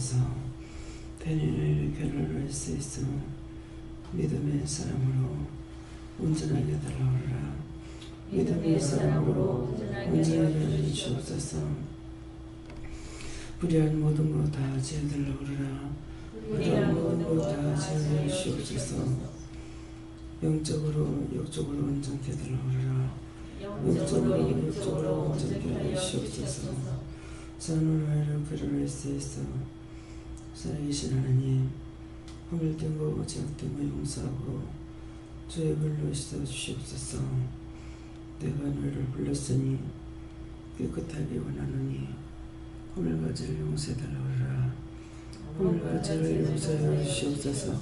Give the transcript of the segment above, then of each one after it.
주옵소서. 편인을 결혼할 수 있어 믿음의 사람으로 온전하게 달라오라. 믿음의 사람으로 온전하게 주옵소서. 불의한 모든 것 다 제어달라오라. 불의한 모든 것 다 제어해 주옵소서. 영적으로 육적으로 온전케 달라오라. 영적으로 육적으로 온전케 하시옵소서. 선으로 하여 결혼할 수 있어 살아계신 하나님, 허물된 거 제약된 거 용서하고 주의 불로 씻어 주시옵소서. 내가 너희를 불렀으니 깨끗하게 원하노니 허물과 죄를 용서해 달라오라. 허물과 죄를 용서해 주시옵소서.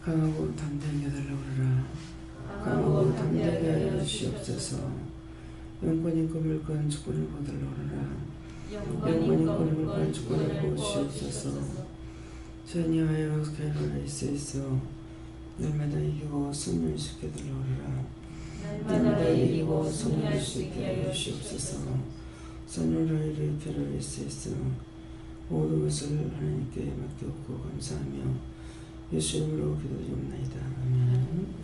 강하고 담대하게 달라오라. 강하고 담대하게 하여 주시옵소서. 영권인 건물권 주권을 보달라오라. 영권인 건물권 주권을 보시옵소서. 전이하여 결혼할 수 있어 날마다 이기고 승리할 수 있게 달라오라. 날마다 이기고 승리할 수 있게 하여 주시옵소서. 선율아이를 결혼할 수 있어 모든 것을 하나님께 맡겼고 감사하며 예수 이름으로 기도드리옵나이다. 아멘.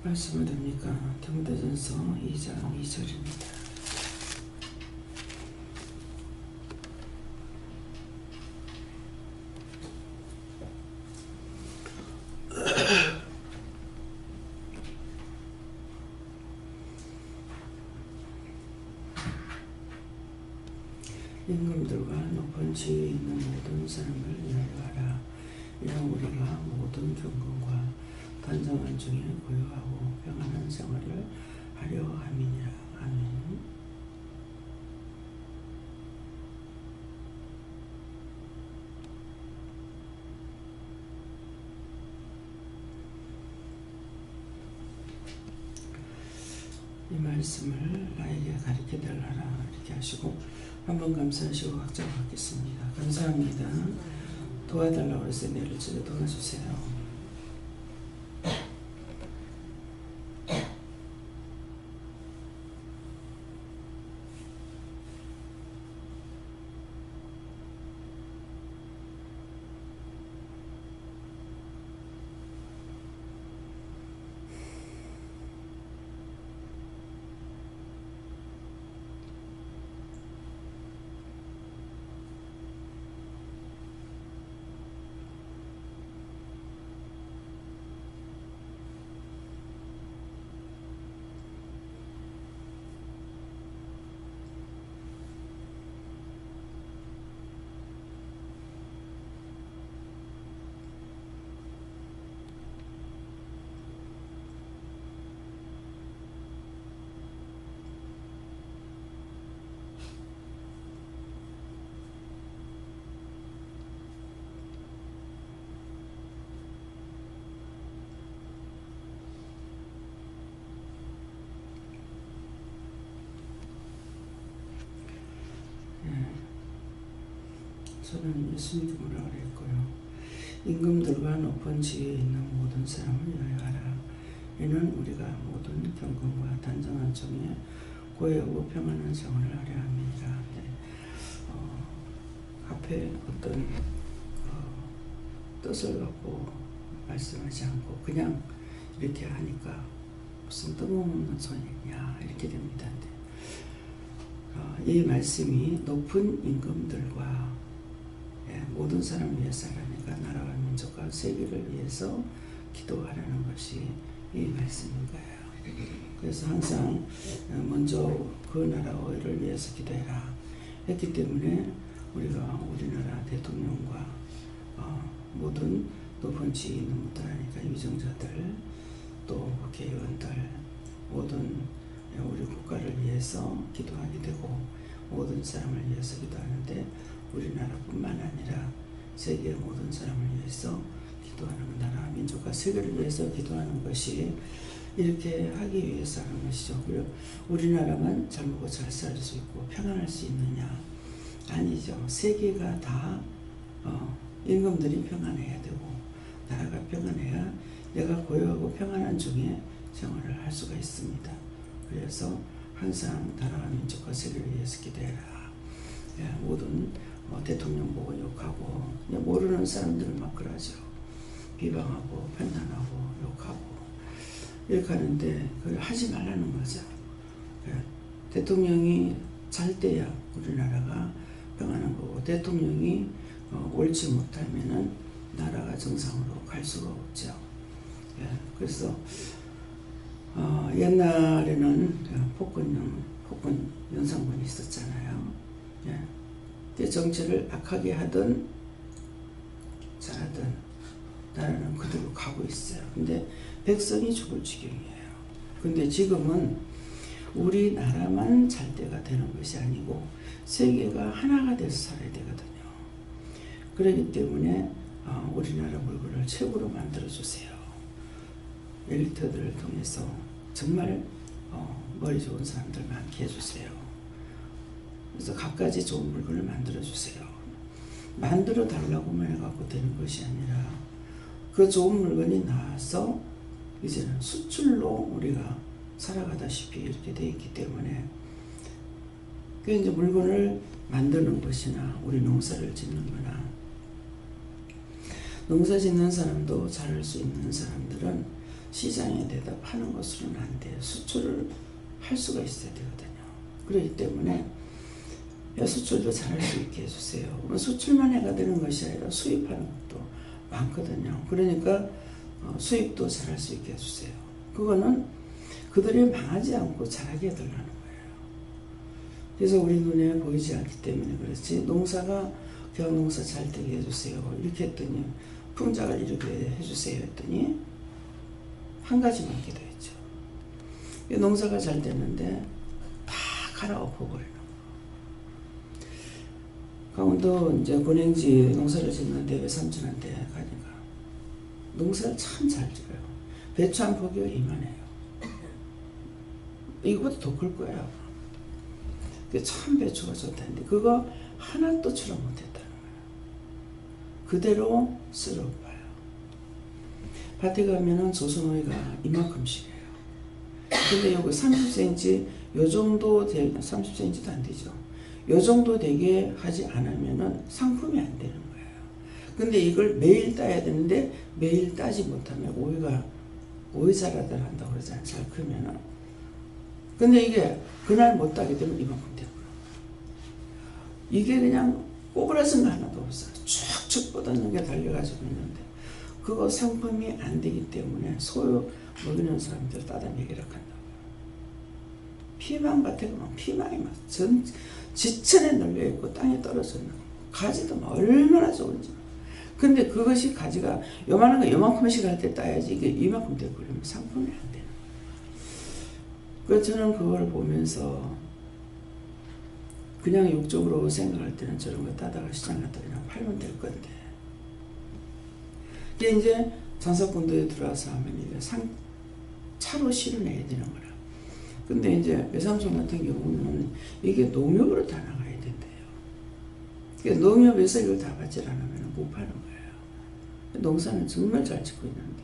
말씀을 됩니까? 디모데전서 2장 2절입니다. 임금들과 높은 지위에 있는 모든 사람을 위하여라. 이는 우리가 모든 경건과 단정한 중에 고요하고 평안한 생활을 하려 함이니라. 아멘. 이 말씀을 나에게 가르쳐 달라라 이렇게 하시고 한번 감사하시고 각자 받겠습니다. 감사합니다. 도와달라고 그랬어요. 내일 주에 도와주세요. 저는 예수 믿음으로 그랬고요. 임금들과 높은 지위에 있는 모든 사람을 위하여라. 이는 우리가 모든 경건과 단정한 정에 고요하고 평안한 생활을 하려 합니다. 앞에 어떤 뜻을 갖고 말씀하지 않고 그냥 이렇게 하니까 무슨 뜬금없는 소리냐 이렇게 됩니다. 이 말씀이 높은 임금들과 모든 사람을 위해서 하라니까 나라와 민족과 세계를 위해서 기도하라는 것이 이 말씀인 거예요. 그래서 항상 먼저 그 나라를 위해서 기도해라 했기 때문에 우리가 우리나라 대통령과 모든 높은 지위 있는 분들 하니까 위정자들 또 국회의원들 모든 우리 국가를 위해서 기도하게 되고 모든 사람을 위해서 기도하는데 우리나라뿐만 아니라 세계 모든 사람을 위해서 기도하는 건 민족과 세계를 위해서 기도하는 것이 이렇게 하기 위해서 하는 것이죠. 그리고 우리나라만 잘 먹고 잘 살 수 있고 평안할 수 있느냐? 아니죠. 세계가 다 임금들이 평안해야 되고 나라가 평안해야 내가 고요하고 평안한 중에 생활을 할 수가 있습니다. 그래서 항상 나라와 민족과 세계를 위해서 기도해라. 모든 대통령 보고 욕하고 모르는 사람들은 막 그러죠. 비방하고 판단하고 욕하고 이렇게 하는데 그걸 하지 말라는 거죠. 대통령이 잘 때야 우리나라가 평안한 거고 대통령이 옳지 못하면은 나라가 정상으로 갈 수가 없죠. 그래서 옛날에는 폭군 연산군이 있었잖아요. 정치를 악하게 하든 잘하든 나라는 그대로 가고 있어요. 근데 백성이 죽을 지경이에요. 근데 지금은 우리나라만 잘 때가 되는 것이 아니고 세계가 하나가 돼서 살아야 되거든요. 그렇기 때문에 우리나라 물건을 최고로 만들어주세요. 엘리트들을 통해서 정말 머리 좋은 사람들 많게 해주세요. 그래서 갖가지 좋은 물건을 만들어주세요. 만들어 달라고만 해갖고 되는 것이 아니라 그 좋은 물건이 나와서 이제는 수출로 우리가 살아가다시피 이렇게 돼 있기 때문에 그 이제 물건을 만드는 것이나 우리 농사를 짓는 거나 농사 짓는 사람도 잘할 수 있는 사람들은 시장에 내다 파는 것으로는 안 돼요. 수출을 할 수가 있어야 되거든요. 그렇기 때문에 수출도 잘할 수 있게 해주세요. 수출만 해가 되는 것이 아니라 수입하는 것도 많거든요. 그러니까 수입도 잘할 수 있게 해주세요. 그거는 그들이 망하지 않고 잘하게 해달라는 거예요. 그래서 우리 눈에 보이지 않기 때문에 그렇지 농사가 그냥 농사 잘 되게 해주세요. 이렇게 했더니 풍작을 이렇게 해주세요 했더니 한 가지만 기도했죠. 농사가 잘 됐는데 다 갈아엎어버리는 거예요. 강원도 이제 군행지 농사를 짓는데 외삼촌한테 가니까 농사를 참 잘 지어요. 배추 한 포기가 이만해요. 이거보다 더 클 거예요. 참 배추가 좋다는데 그거 하나도 출하 못했다는 거예요. 그대로 쓸어봐요. 밭에 가면은 조선오이가 이만큼씩이에요. 근데 여기 30cm 요 정도 30cm도 안 되죠. 요 정도 되게 하지 않으면은 상품이 안 되는 거예요. 근데 이걸 매일 따야 되는데 매일 따지 못하면 오이 자라들 한다고 그러잖아요. 잘 크면은. 근데 이게 그날 못 따게 되면 이만큼 되고요. 이게 그냥 꼬부라진 거 하나도 없어요. 쭉쭉 뻗어있는 게 달려가지고 있는데 그거 상품이 안 되기 때문에 소유 먹이는 사람들 따다 먹이라 한다고요. 피망밭에 가면 피망이 막 지천에 널려있고 땅에 떨어졌는 가지도 얼마나 좋은지. 근데 그것이 가지가 요만한 거 요만큼씩 할 때 따야지 이게 이만큼 되고 그러면 상품이 안 되는 거예요. 그래서 저는 그걸 보면서 그냥 욕적으로 생각할 때는 저런 거 따다가 시장 갔다 그냥 팔면 될 건데 이게 이제 장사꾼도에 들어와서 하면 이게 차로 실어내야 되는 거라. 근데 이제 외삼촌 같은 경우는 이게 농협으로 다 나가야 된대요. 그러니까 농협에서 이걸 다 받지 않으면 못 파는 거예요. 농사는 정말 잘 짓고 있는데.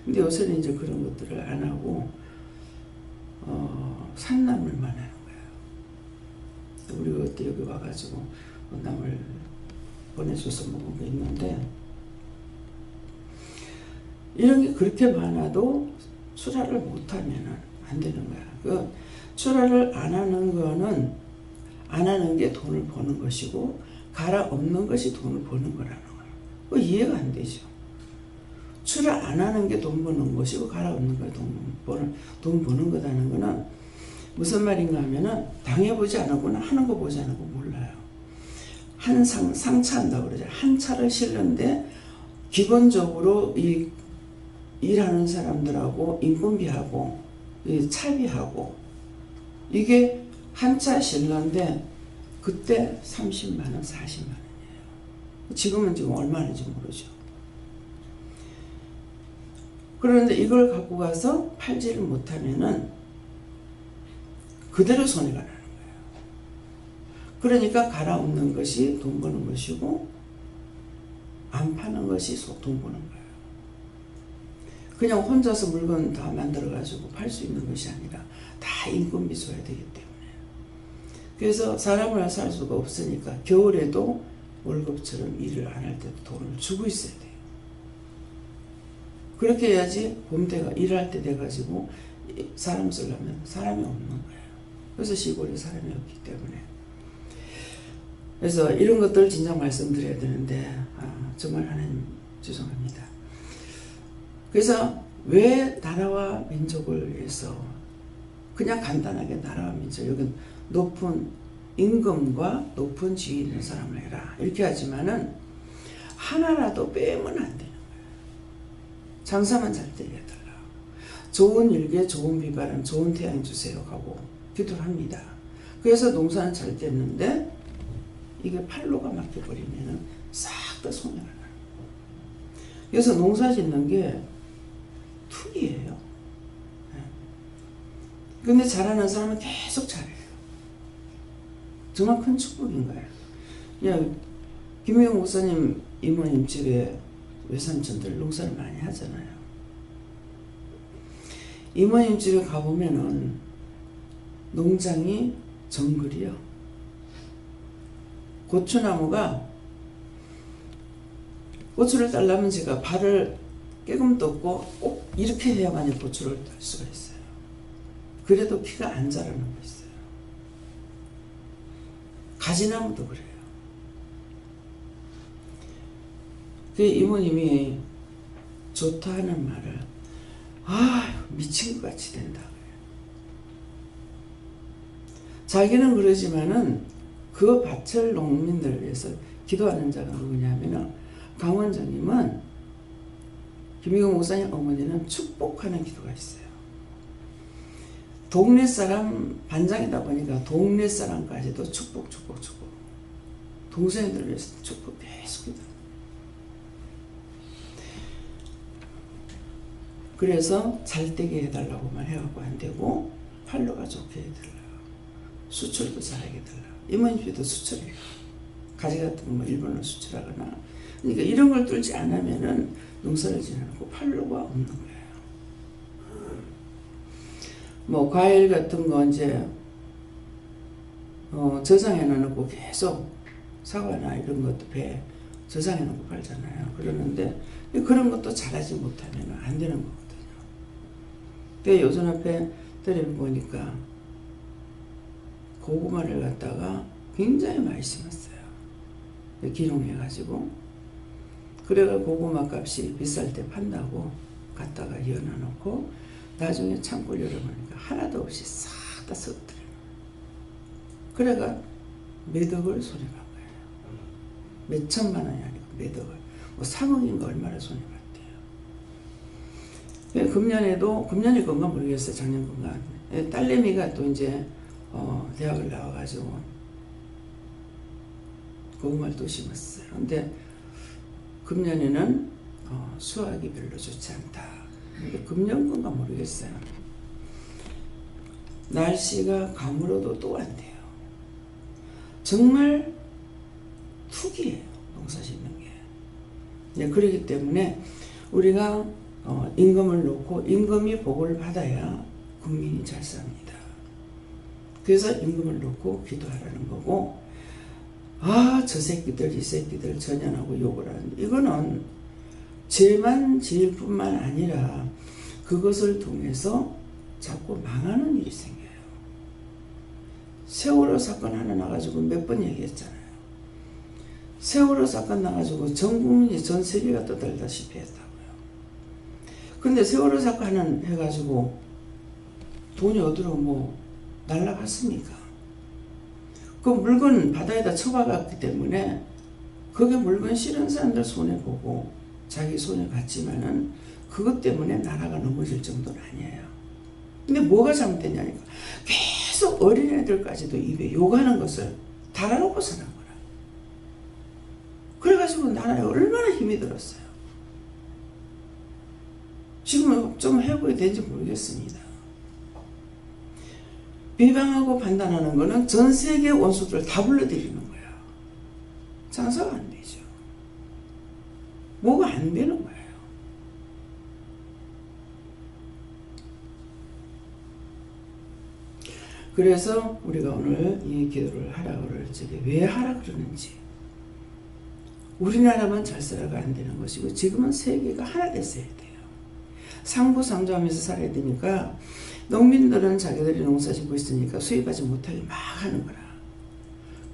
근데 요새는 이제 그런 것들을 안 하고, 산나물만 하는 거예요. 우리가 그때 여기 와가지고 나물 보내줘서 먹은 게 있는데, 이런 게 그렇게 많아도 출하를 못하면 안 되는 거야. 그 출하를 안 하는 거는 안 하는 게 돈을 버는 것이고 갈아 엎는 것이 돈을 버는 거라는 거야. 그 이해가 안 되죠. 출하 안 하는 게 돈 버는 것이고 갈아 엎는 게 돈 버는 거다는 거는 무슨 말인가 하면은 당해보지 않았구나 하는 거 보지 않고 몰라요. 상차한다고 그러죠. 한 차를 실는데 기본적으로 이 일하는 사람들하고 인건비하고 이 차비하고 이게 한 차 실는데 그때 30만원 40만원이에요. 지금은 얼마인지 모르죠. 그런데 이걸 갖고 가서 팔지를 못하면은 그대로 손해가 나는 거예요. 그러니까 갈아엎는 것이 돈 버는 것이고 안 파는 것이 돈 버는 거예요. 그냥 혼자서 물건 다 만들어 가지고 팔 수 있는 것이 아니라 다 인건비 줘야 되기 때문에. 그래서 사람을 살 수가 없으니까 겨울에도 월급처럼 일을 안 할 때도 돈을 주고 있어야 돼요. 그렇게 해야지 봄때가 일할 때 돼가지고 사람 쓰려면 사람이 없는 거예요. 그래서 시골에 사람이 없기 때문에. 그래서 이런 것들 진작 말씀드려야 되는데 정말 하나님 죄송합니다. 그래서 왜 나라와 민족을 위해서 그냥 간단하게 나라와 민족, 여기 높은 임금과 높은 지위 있는 사람을 해라 이렇게 하지만은 하나라도 빼면 안 되는 거예요. 장사만 잘 되게 해달라. 좋은 일개 좋은 비바람 좋은 태양 주세요 하고 기도를 합니다. 그래서 농사는 잘 됐는데 이게 팔로가 막혀버리면은 싹 다 손해가 나요. 그래서 농사 짓는 게 투기예요. 근데 잘하는 사람은 계속 잘해요. 정말 큰 축복인 거예요. 그냥 김혜영 목사님 이모님 집에 외삼촌들 농사를 많이 하잖아요. 이모님 집에 가보면은 농장이 정글이요. 고추나무가 고추를 따려면 제가 발을 깨금 떴고 꼭 이렇게 해야만이 고추를 딸 수가 있어요. 그래도 키가 안 자라는 거 있어요. 가지나무도 그래요. 그 이모님이 좋다 하는 말을 미친 것 같이 된다 그래요. 자기는 그러지만은 그 밭을 농민들을 위해서 기도하는 자가 누구냐면은 강원장님은 김희경 목사님 어머니는 축복하는 기도가 있어요. 동네 사람 반장이다 보니까 동네 사람까지도 축복. 동생들을 위해서 축복 계속 기도. 그래서 잘되게 해달라고만 해갖고 안 되고 팔로가 좋게 해달라고. 수출도 잘하게 해달라고. 이모님도 수출해요. 가지 같은 거 일본을 수출하거나. 그러니까 이런 걸 뚫지 않으면은 농사를 지내고 팔로가 없는 거예요. 뭐 과일 같은 거 이제 저장해 놓고 계속 사과나 이런 것도 배 저장해 놓고 팔잖아요. 그러는데 그런 것도 잘하지 못하면 안 되는 거거든요. 근데 요즘 앞에 텔레비 보니까 고구마를 갖다가 굉장히 많이 심었어요. 기농해가지고. 그래가 고구마 값이 비쌀 때 판다고 갖다가 이어놔놓고 나중에 창고를 열어보니까 하나도 없이 싹 다 썩더래요. 그래가 매덕을 손해본 거예요. 몇 천만 원이 아니고 매덕을. 뭐 3억인가 얼마나 손해봤대요. 금년일 건가 모르겠어요. 작년 건가. 딸내미가 또 이제 대학을 나와가지고 고구마를 또 심었어요. 근데 금년에는 수확이 별로 좋지 않다. 금년 건가 모르겠어요. 날씨가 가물어도 또 안 돼요. 정말 투기예요. 농사 짓는 게. 네, 그렇기 때문에 우리가 임금을 놓고 임금이 복을 받아야 국민이 잘 삽니다. 그래서 임금을 놓고 기도하라는 거고, 저 새끼들 이 새끼들 전연하고 욕을 하는데 이거는 죄만 지을 뿐만 아니라 그것을 통해서 자꾸 망하는 일이 생겨요. 세월호 사건 하나 나가지고 몇 번 얘기했잖아요. 세월호 사건 나가지고 전 국민이 전 세계가 떠들다시피 했다고요. 근데 세월호 사건 해가지고 돈이 어디로 뭐 날라갔습니까? 그 물건 바다에다 처박았기 때문에 그게 물건 실은 사람들 손해보고 자기 손해 봤지만은 그것 때문에 나라가 넘어질 정도는 아니에요. 근데 뭐가 잘못됐냐니까 계속 어린애들까지도 입에 욕하는 것을 달아놓고서 난 거라. 그래가지고 나라에 얼마나 힘이 들었어요. 지금 좀 회복이 된지 모르겠습니다. 비방하고 판단하는 거는 전 세계 원수들을 다 불러들이는 거야. 장사가 안 되죠. 뭐가 안 되는 거예요. 그래서 우리가 오늘 이 기도를 하라고 그럴 적에 왜 하라 그러는지, 우리나라만 잘 살아가 안 되는 것이고 지금은 세계가 하나 됐어야 돼요. 상부상조하면서 살아야 되니까 농민들은 자기들이 농사 짓고 있으니까 수입하지 못하게 막 하는 거라.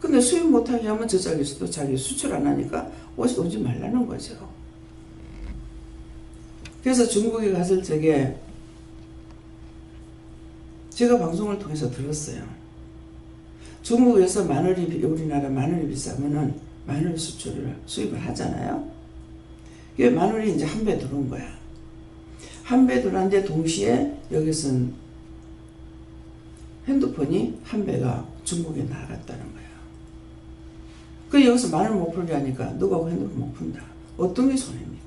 근데 수입 못하게 하면 저쪽에서도 자기 수출 안 하니까 오지 말라는 거죠. 그래서 중국에 갔을 적에 제가 방송을 통해서 들었어요. 중국에서 마늘이, 우리나라 마늘이 비싸면은 마늘 수입을 하잖아요. 이게 마늘이 이제 한 배 들어온 거야. 한 배 들어왔는데 동시에 여기선 핸드폰이 한 배가 중국에 나갔다는 거야. 그 여기서 마늘 못 풀게 하니까 누가 핸드폰 못 푼다. 어떤 게 손해입니까?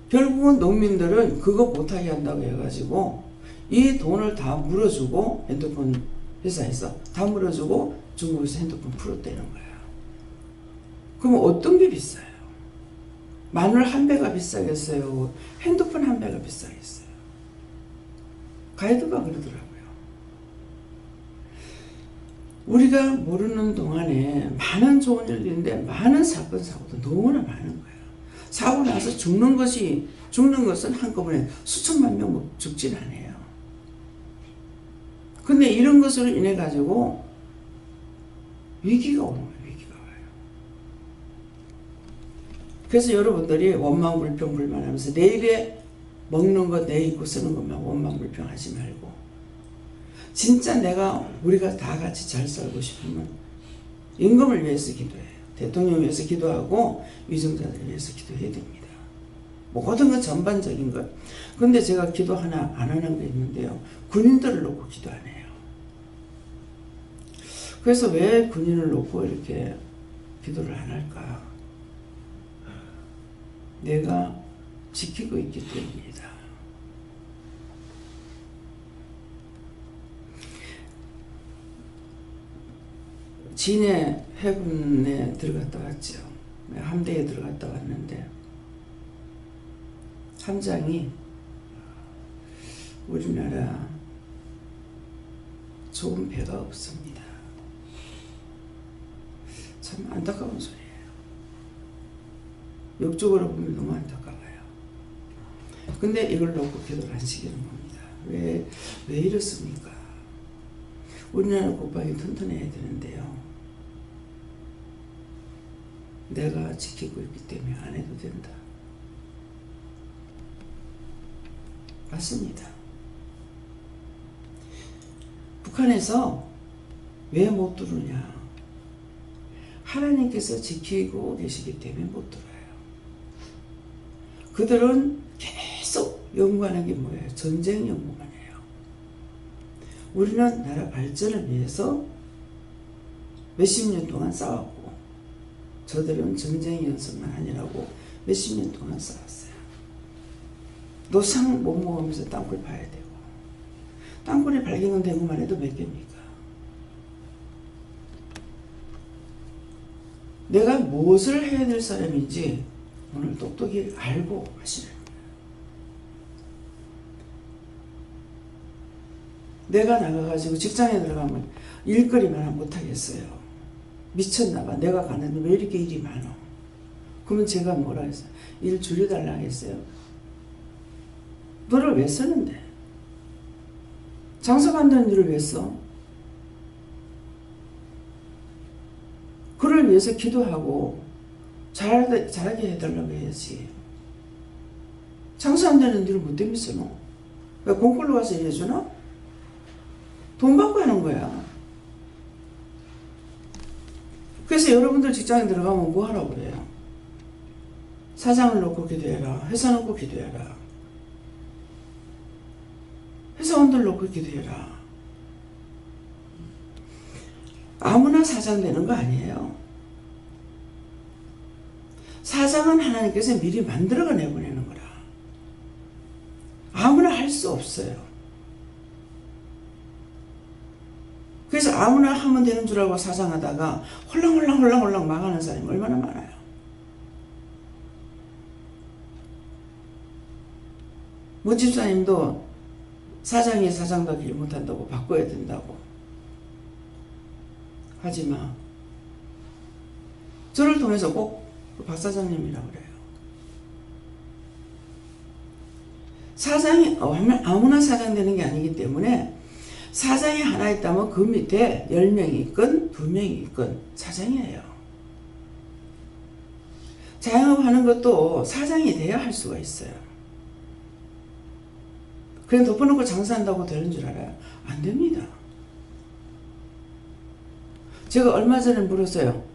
결국은 농민들은 그거 못하게 한다고 해가지고 이 돈을 다 물어주고, 핸드폰 회사에서 다 물어주고 중국에서 핸드폰 풀었다는 거야. 그럼 어떤 게 비싸요? 마늘 한 배가 비싸겠어요? 핸드폰 한 배가 비싸겠어요? 가이드가 그러더라고요. 우리가 모르는 동안에 많은 좋은 일인데 많은 사건 사고도 너무나 많은 거예요. 사고 나서 죽는 것은 한꺼번에 수천만 명 죽진 않아요. 근데 이런 것으로 인해 가지고 위기가 오는 거예요. 위기가 와요. 그래서 여러분들이 원망 불평 불만하면서 내 입에 먹는 것, 내 입고 쓰는 것만 원망 불평하지 말고, 진짜 우리가 다 같이 잘 살고 싶으면 임금을 위해서 기도해요. 대통령을 위해서 기도하고 위정자들을 위해서 기도해야 됩니다. 모든 건 전반적인 것. 근데 제가 기도 하나 안 하는 게 있는데요. 군인들을 놓고 기도 안 해요. 그래서 왜 군인을 놓고 이렇게 기도를 안 할까? 내가 지키고 있기 때문입니다. 진해 해군에 들어갔다 왔죠. 함대에 들어갔다 왔는데 함장이 우리나라 좋은 배가 없습니다. 참 안타까운 소리예요. 역적으로 보면 너무 안타까워요. 근데 이걸 놓고 기도를 안 시키는 겁니다. 왜 이렇습니까? 우리나라 국방이 튼튼해야 되는데요. 내가 지키고 있기 때문에 안 해도 된다. 맞습니다. 북한에서 왜 못 들어오냐? 하나님께서 지키고 계시기 때문에 못 들어요. 그들은 계속 연구하는 게 뭐예요? 전쟁 연구만 해요. 우리는 나라 발전을 위해서 몇십 년 동안 싸웠고, 저들은 전쟁 연습만 하느라고 몇십 년 동안 싸웠어요. 노상 못 먹으면서 땅굴 파야 되고, 땅굴이 발견되고만 해도 몇 개입니까? 내가 무엇을 해야 될 사람인지 오늘 똑똑히 알고 하시는 거예요. 내가 나가가지고 직장에 들어가면 일거리만 하면 못하겠어요. 미쳤나봐. 내가 가는데 왜 이렇게 일이 많어? 그러면 제가 뭐라 했어요? 일 줄여달라 했어요. 너를 왜 쓰는데? 장사 만드는 일을 왜 써? 그를 위해서 기도하고 잘하게 해달라고 해야지. 장사 안 되는 일을 못 때문에 쓰노? 왜 공꼴로 가서 일해주나? 돈 받고 하는 거야. 그래서 여러분들 직장에 들어가면 뭐 하라고 그래요? 사장을 놓고 기도해라. 회사 놓고 기도해라. 회사원들 놓고 기도해라. 아무나 사장 되는 거 아니에요. 사장은 하나님께서 미리 만들어가 내보내는 거라. 아무나 할 수 없어요. 그래서 아무나 하면 되는 줄 알고 사장하다가 홀랑홀랑 망하는 사람이 얼마나 많아요. 모 집사님도 사장이 사장답게 일 못한다고 바꿔야 된다고 하지마. 저를 통해서 꼭 박 사장님이라고 그래요. 사장이 아무나 사장 되는 게 아니기 때문에 사장이 하나 있다면 그 밑에 10명이 있건 2명이 있건 사장이에요. 자영업하는 것도 사장이 돼야 할 수가 있어요. 그냥 덮어놓고 장사한다고 되는 줄 알아요? 안 됩니다. 제가 얼마 전에 물었어요.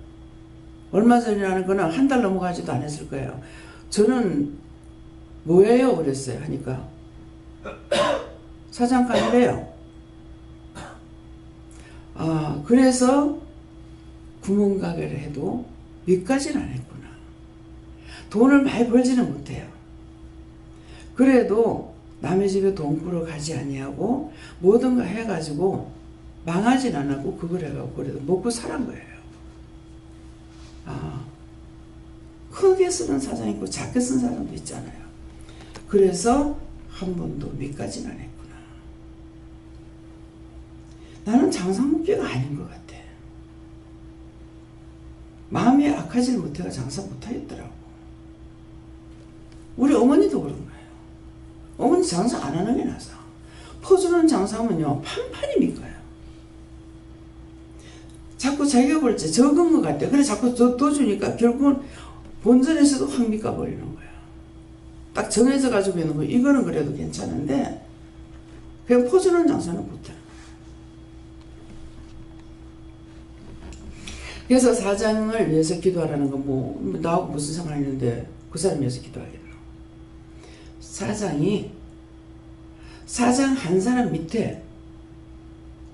얼마 전이라는 거는 한 달 넘어가지도 않았을 거예요. 저는 뭐예요? 그랬어요. 하니까 사장감이래요. 그래서 구멍가게를 해도 밑까지는 안 했구나. 돈을 많이 벌지는 못해요. 그래도 남의 집에 돈 꾸러 가지 아니하고 뭐든가 해가지고 망하진 않았고 그걸 해가지고 그래도 먹고 살은 거예요. 크게 쓰는 사장 있고 작게 쓰는 사람도 있잖아요. 그래서 한 번도 밑까지는 안 했구나. 나는 장사목표가 아닌 것 같아. 마음이 악하지 못해가 장사 못하겠더라고. 우리 어머니도 그런 거예요. 어머니 장사 안 하는 게 나서. 퍼주는 장사하면요 판판이 밑가요. 자꾸 자기가 볼 때 적은 것 같아. 그래 자꾸 더 주니까 결국은 본전에서도 확 밑가 버리는 거야. 딱 정해져 가지고 있는 거 이거는 그래도 괜찮은데 그냥 퍼주는 장사는 못해. 그래서 사장을 위해서 기도하라는 건 뭐 나하고 무슨 상관이 있는데 그 사람 위해서 기도하겠나. 사장이 사장 한 사람 밑에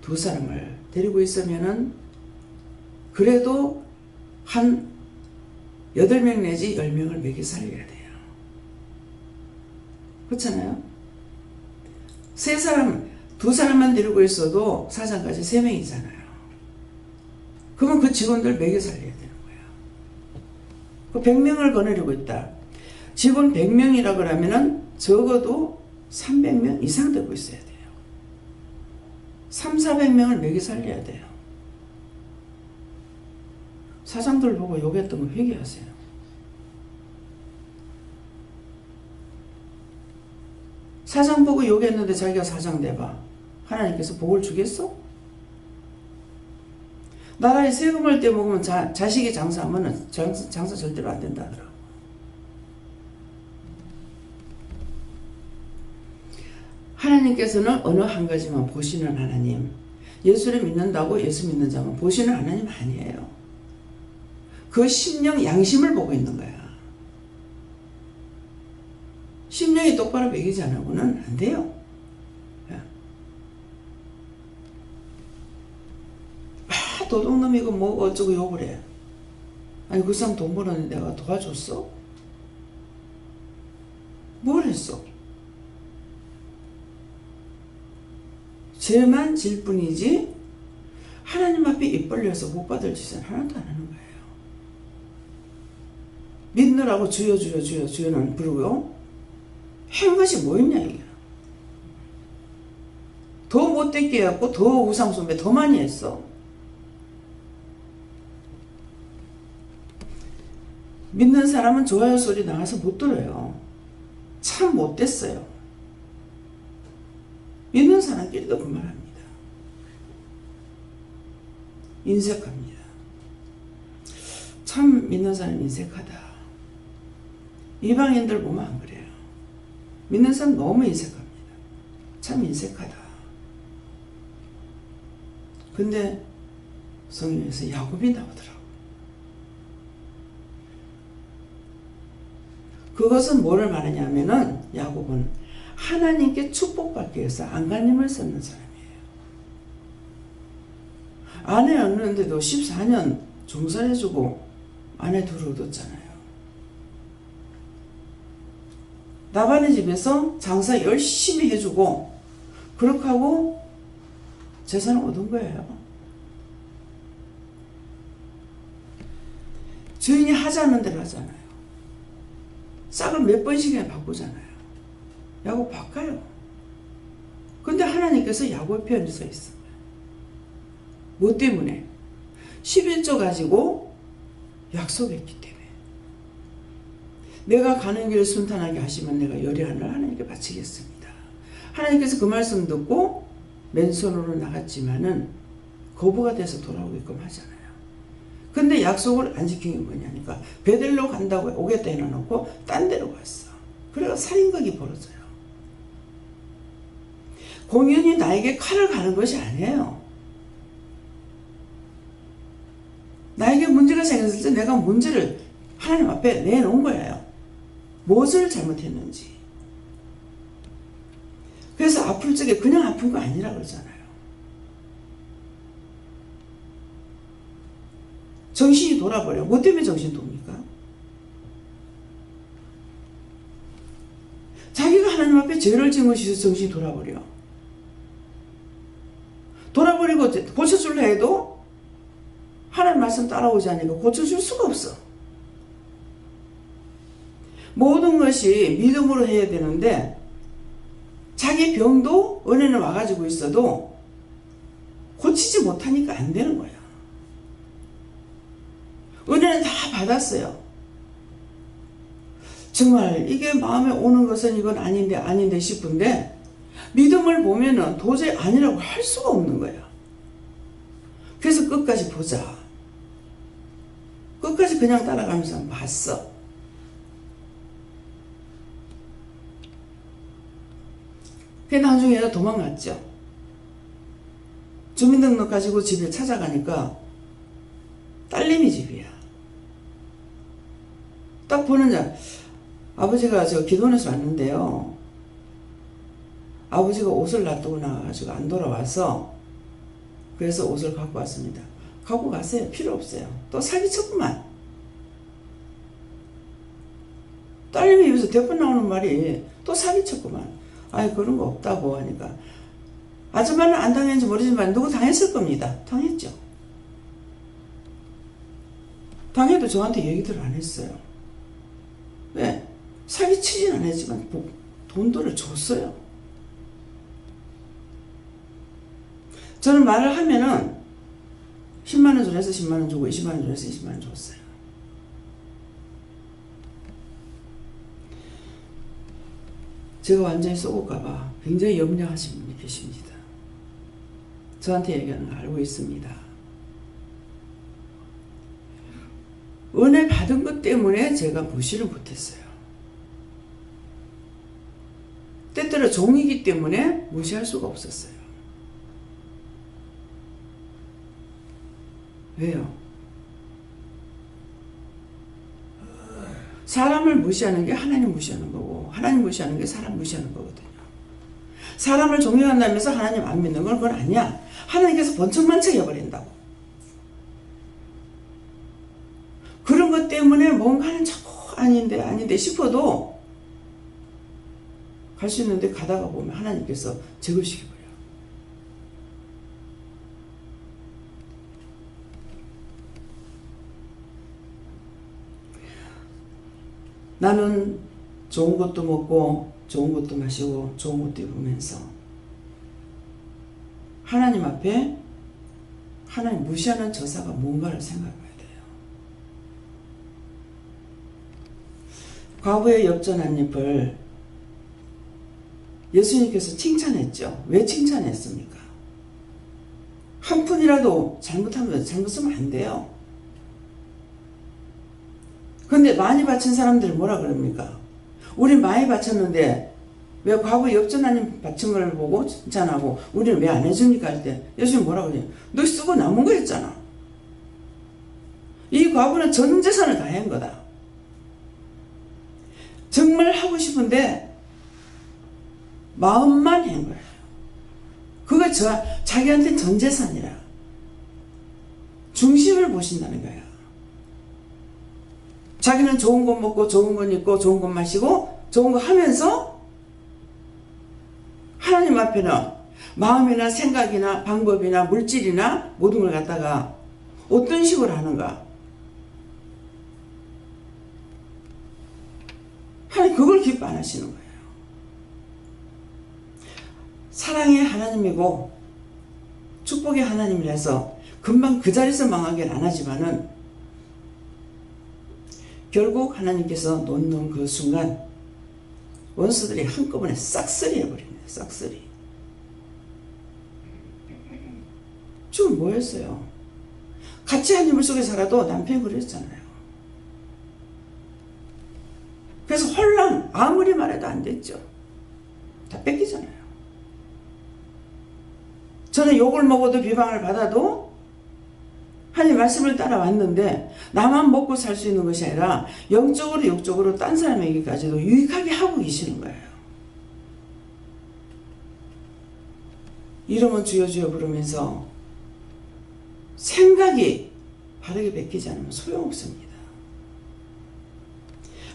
두 사람을 데리고 있으면은 그래도 한 8명 내지 10명을 먹여 살려야 돼요. 그렇잖아요? 두 사람만 데리고 있어도 사장까지 3명이잖아요. 그러면 그 직원들 먹여 살려야 되는 거야. 그 100명을 거느리고 있다. 직원 100명이라 그러면은 적어도 300명 이상 되고 있어야 돼요. 300~400명을 먹여 살려야 돼요. 사장들 보고 욕했던 거 회개하세요. 사장 보고 욕했는데 자기가 사장 돼봐. 하나님께서 복을 주겠어? 나라에 세금을 떼먹으면 자식이 장사하면 장사 절대로 안 된다 하더라고. 하나님께서는 어느 한 가지만 보시는 하나님. 예수를 믿는다고 예수 믿는 자만 보시는 하나님 아니에요. 그 심령 양심을 보고 있는 거야. 심령이 똑바로 매기지 않으고는 안 돼요. 도둑놈이고 뭐 어쩌고 욕을 해. 아니 그 사람 돈 벌었는데 내가 도와줬어? 뭘 했어? 죄만 질 뿐이지 하나님 앞에 입 벌려서 못 받을 짓은 하나도 안 하는 거예요. 믿느라고 주여 주여 주여 주여는 부르고요. 한 것이 뭐 있냐 이게. 더 못되게 해갖고 더 우상숭배 더 많이 했어. 믿는 사람은 좋아요 소리 나가서 못 들어요. 참 못됐어요. 믿는 사람끼리도 그만합니다. 인색합니다. 참 믿는 사람 인색하다. 이방인들 보면 안 그래요. 믿는 사람 너무 인색합니다. 참 인색하다. 근데 성경에서 야곱이 나오더라고. 그것은 뭐를 말하냐면은 야곱은 하나님께 축복받기 위해서 안간힘을 썼는 사람이에요. 아내 얻는데도 14년 종살해주고 아내 둘을 얻었잖아요. 라반의 집에서 장사 열심히 해주고 그렇게 하고 재산을 얻은 거예요. 주인이 하자는 대로 하잖아요. 싹을 몇 번씩이나 바꾸잖아요. 야곱 바꿔요. 근데 하나님께서 야곱 편에 서 있어요. 뭐 때문에? 11조 가지고 약속했기 때문에. 내가 가는 길을 순탄하게 하시면 내가 열의하늘 하나님께 바치겠습니다. 하나님께서 그 말씀 듣고 맨손으로 나갔지만은 거부가 돼서 돌아오게끔 하잖아요. 근데 약속을 안 지킨 게 뭐냐니까 베델로 간다고 오겠다 해놓고 딴 데로 갔어. 그래서 살인극이 벌어져요. 공연히 나에게 칼을 가는 것이 아니에요. 나에게 문제가 생겼을 때 내가 문제를 하나님 앞에 내놓은 거예요. 무엇을 잘못했는지. 그래서 아플 적에 그냥 아픈 거 아니라 그러잖아요. 정신이 돌아버려. 뭐 때문에 정신이 돕니까? 자기가 하나님 앞에 죄를 지은 것이 있어서 정신이 돌아버려. 돌아버리고 고쳐줄라 해도 하나님 말씀 따라오지 않으니까 고쳐줄 수가 없어. 모든 것이 믿음으로 해야 되는데 자기 병도 은혜는 와가지고 있어도 고치지 못하니까 안 되는 거야. 은혜는 다 받았어요. 정말 이게 마음에 오는 것은 이건 아닌데 싶은데 믿음을 보면은 도저히 아니라고 할 수가 없는 거야. 그래서 끝까지 보자. 끝까지 그냥 따라가면서 봤어. 그 나중에 도망갔죠. 주민등록 가지고 집에 찾아가니까 딸내미 집이야. 딱 보는 자, 아버지가 저 기도원에서 왔는데요. 아버지가 옷을 놔두고 나가가지고 안 돌아와서 그래서 옷을 갖고 왔습니다. 갖고 가세요. 필요 없어요. 또 사기쳤구만. 딸내미 입에서 대꾸 나오는 말이 또 사기쳤구만. 아이 그런 거 없다고 하니까 아줌마는 안 당했는지 모르지만 누구 당했을 겁니다. 당했죠. 당해도 저한테 얘기들 안 했어요. 왜? 사기치진 않았지만 돈들을 줬어요. 저는 말을 하면은 10만원 전해서 10만원 주고 20만원 전해서 20만원 줬어요. 제가 완전히 쏘고까봐 굉장히 염려하시는 분이 계십니다. 저한테 얘기하는 거 알고 있습니다. 은혜 받은 것 때문에 제가 무시를 못했어요. 때때로 종이기 때문에 무시할 수가 없었어요. 왜요? 사람을 무시하는 게 하나님 무시하는 거고 하나님 무시하는 게 사람 무시하는 거거든요. 사람을 존경한다면서 하나님 안 믿는 건 그건 아니야. 하나님께서 번쩍만쩍 해버린다고. 그런 것 때문에 뭔가는 자꾸 아닌데 싶어도 갈 수 있는데 가다가 보면 하나님께서 제거시켜버려요. 나는 좋은 것도 먹고 좋은 것도 마시고 좋은 것도 입으면서 하나님 앞에 하나님 무시하는 저사가 뭔가를 생각해야 돼요. 과부의 엽전 한 잎을 예수님께서 칭찬했죠. 왜 칭찬했습니까? 한 푼이라도 잘못 쓰면 안 돼요. 근데 많이 바친 사람들이 뭐라 그럽니까? 우린 많이 바쳤는데 왜 과부 엽전 한 잎 바친 걸 보고 칭찬하고 우리는 왜 안 해줍니까? 할 때 예수님 뭐라 그래요? 너 쓰고 남은 거 했잖아. 이 과부는 전 재산을 다 한 거다. 정말 하고 싶은데 마음만 한 거예요. 그거 자기한테는 전 재산이라. 중심을 보신다는 거예요. 자기는 좋은 것 먹고 좋은 것 입고 좋은 것 마시고 좋은 거 하면서 하나님 앞에는 마음이나 생각이나 방법이나 물질이나 모든 걸 갖다가 어떤 식으로 하는가? 하나님 그걸 기뻐 안 하시는 거예요. 사랑의 하나님이고 축복의 하나님이라서 금방 그 자리에서 망하기는 안 하지만은 결국 하나님께서 놓는 그 순간 원수들이 한꺼번에 싹쓸이 해버립니다. 싹쓸이. 지금 뭐 했어요? 같이 한 이불 속에 살아도 남편이 그랬잖아요. 그래서 홀랑 아무리 말해도 안 됐죠. 다 뺏기잖아요. 저는 욕을 먹어도 비방을 받아도 하나님 말씀을 따라왔는데 나만 먹고 살 수 있는 것이 아니라 영적으로 육적으로 딴 사람에게까지도 유익하게 하고 계시는 거예요. 이름은 주여 주여 부르면서 생각이 바르게 베끼지 않으면 소용없습니다.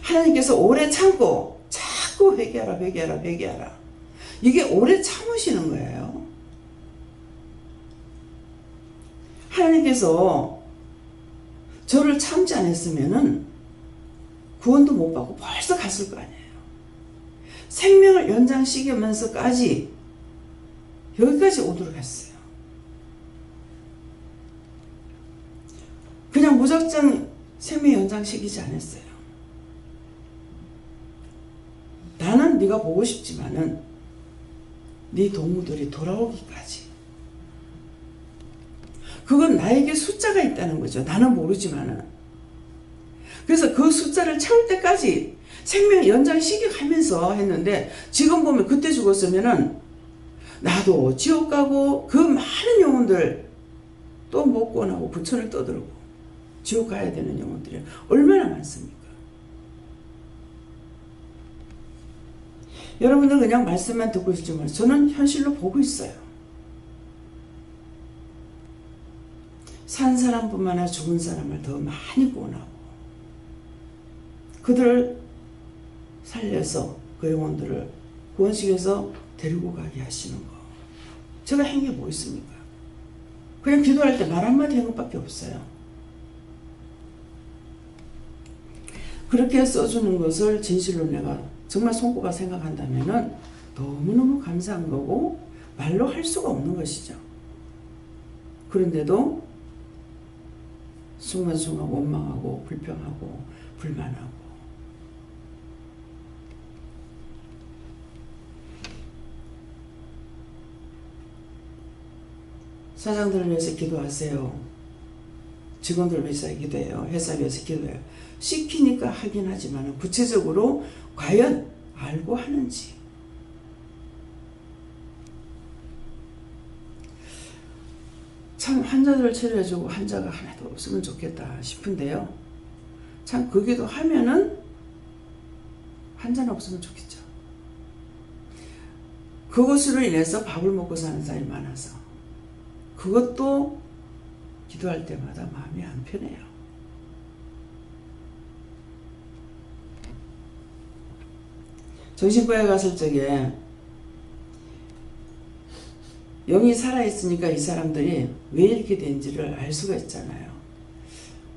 하나님께서 오래 참고 자꾸 회개하라 회개하라 회개하라. 이게 오래 참으시는 거예요. 하나님께서 저를 참지 않았으면은 구원도 못 받고 벌써 갔을 거 아니에요. 생명을 연장시키면서까지 여기까지 오도록 했어요. 그냥 무작정 생명 연장시키지 않았어요. 나는 네가 보고 싶지만은 네 동무들이 돌아오기까지. 그건 나에게 숫자가 있다는 거죠. 나는 모르지만은. 그래서 그 숫자를 채울 때까지 생명 연장시켜가면서 했는데 지금 보면 그때 죽었으면은 나도 지옥 가고 그 많은 영혼들 또 못 구원하고 부천을 떠들고 지옥 가야 되는 영혼들이 얼마나 많습니까? 여러분들 그냥 말씀만 듣고 있을지 몰라요. 저는 현실로 보고 있어요. 산 사람뿐만 아니라 죽은 사람을 더 많이 구원하고 그들을 살려서 그 영혼들을 구원시켜서 데리고 가게 하시는 거. 제가 한 게 뭐 있습니까? 그냥 기도할 때 말 한마디 한 것밖에 없어요. 그렇게 써주는 것을 진실로 내가 정말 손꼽아 생각한다면은 너무너무 감사한 거고 말로 할 수가 없는 것이죠. 그런데도 순간순간 원망하고 불평하고 불만하고 사장들을 위해서 기도하세요. 직원들을 위해서 기도해요. 회사 위해서 기도해요. 시키니까 하긴 하지만 구체적으로 과연 알고 하는지. 참 환자들을 치료해주고 환자가 하나도 없으면 좋겠다 싶은데요. 참 그 기도 하면은 환자는 없으면 좋겠죠. 그것으로 인해서 밥을 먹고 사는 사람이 많아서 그것도 기도할 때마다 마음이 안 편해요. 정신과에 갔을 적에 영이 살아있으니까 이 사람들이 왜 이렇게 된지를 알 수가 있잖아요.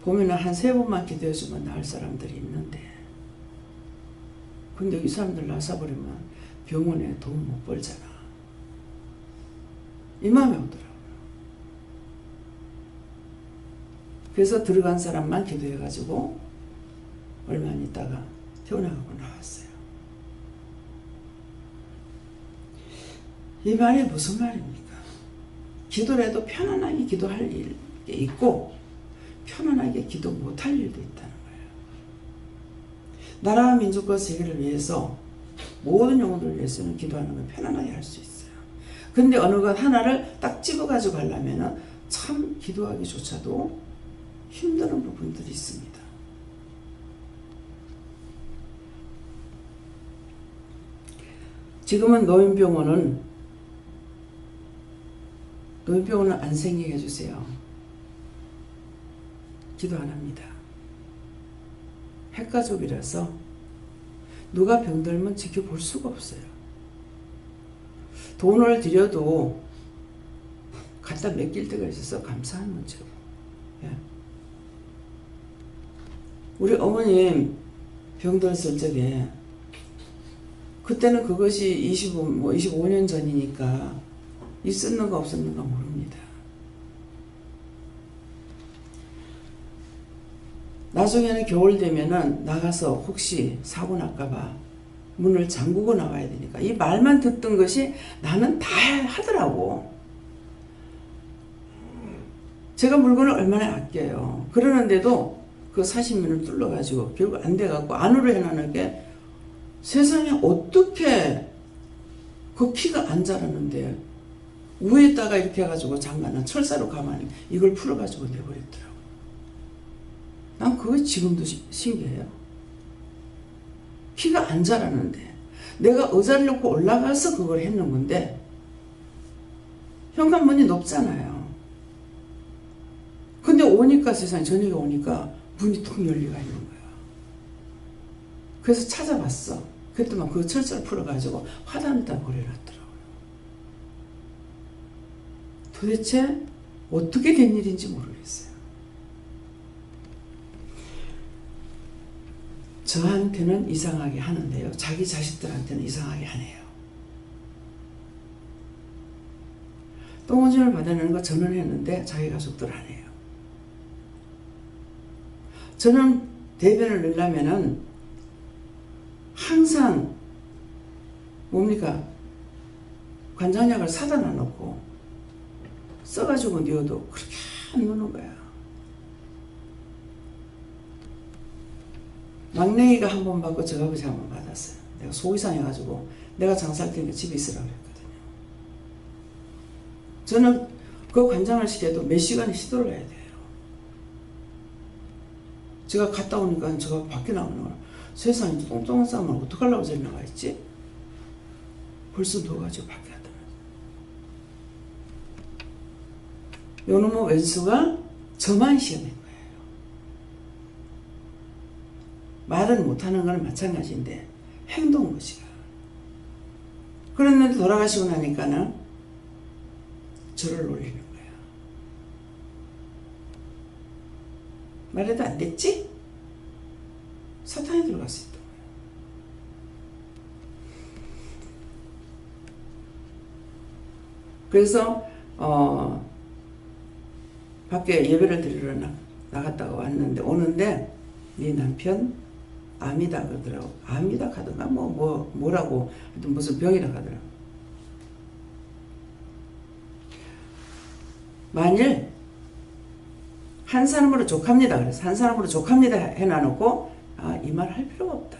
보면은 한 3번만 기도해주면 나을 사람들이 있는데 근데 이 사람들 나서버리면 병원에 돈 못 벌잖아. 이 마음이 오더라고요. 그래서 들어간 사람만 기도해가지고 얼마 있다가 퇴원하고 나왔어요. 이 말이 무슨 말입니까? 기도를 해도 편안하게 기도할 일이 있고 편안하게 기도 못할 일도 있다는 거예요. 나라와 민족과 세계를 위해서 모든 영혼들을 위해서는 기도하는 건 편안하게 할 수 있어요. 근데 어느 것 하나를 딱 집어가지고 하려면 참 기도하기조차도 힘든 부분들이 있습니다. 지금은 노인병원은 안 생기게 해주세요. 기도 안 합니다. 핵가족이라서 누가 병들면 지켜볼 수가 없어요. 돈을 들여도 갖다 맡길 때가 있어서 감사한 문제고. 예. 우리 어머님 병들었을 적에 그때는 그것이 25년 전이니까 있었는가 없었는가 모릅니다. 나중에는 겨울 되면은 나가서 혹시 사고 날까봐 문을 잠그고 나와야 되니까 이 말만 듣던 것이 나는 다 하더라고. 제가 물건을 얼마나 아껴요. 그러는데도 그 40년을 뚫러가지고 결국 안 돼갖고 안으로 해놓는 게 세상에 어떻게 그 키가 안 자라는데 위에다가 이렇게 해가지고 장난은 철사로 가만히 이걸 풀어가지고 내버렸더라고. 난 그거 지금도 신기해요. 키가 안 자라는데 내가 의자를 놓고 올라가서 그걸 했는 건데 현관문이 높잖아요. 근데 오니까 세상에 저녁에 오니까 문이 통 열리가 있는 거야. 그래서 찾아봤어. 그랬더니 그 철사를 풀어가지고 화단에다 버려놨더라고요. 도대체 어떻게 된 일인지 모르겠어요. 저한테는 이상하게 하는데요. 자기 자식들한테는 이상하게 하네요. 똥오줌을 받아내는 거 저는 했는데 자기 가족들 안 해요. 저는 대변을 넣으려면은 항상 뭡니까? 관장약을 사다 놔놓고 써가지고 넣어도 그렇게 안 넣는 거야. 막내이가 한 번 받고 저 아버지 한 번 받았어요. 내가 속이 상해가지고 내가 장사할 테니까 집에 있으라고 그랬거든요. 저는 그 관장을 시켜도 몇 시간을 시도를 해야 돼요. 제가 갔다 오니까 제가 밖에 나오는 거야. 세상에 똥똥한 싸움을 어떡하려고 저리 나와 있지? 벌써 누워가지고 밖에 갔다 와. 요놈의 왼수가 저만 시험인 거예요. 말은 못하는 건 마찬가지인데 행동 것이야. 그런데 돌아가시고 나니까는 저를 놀리는 거야. 말해도 안 됐지? 사탄이 들어갔을 때. 그래서 밖에 예배를 드리러 나갔다가 왔는데 오는데 네 남편 암이다 그러더라고. 암이다 하던가 뭐라고 무슨 병이라 하더라고. 만일 한 사람으로 족합니다. 그래서 한 사람으로 족합니다 해놔놓고 이 말 할 필요가 없다.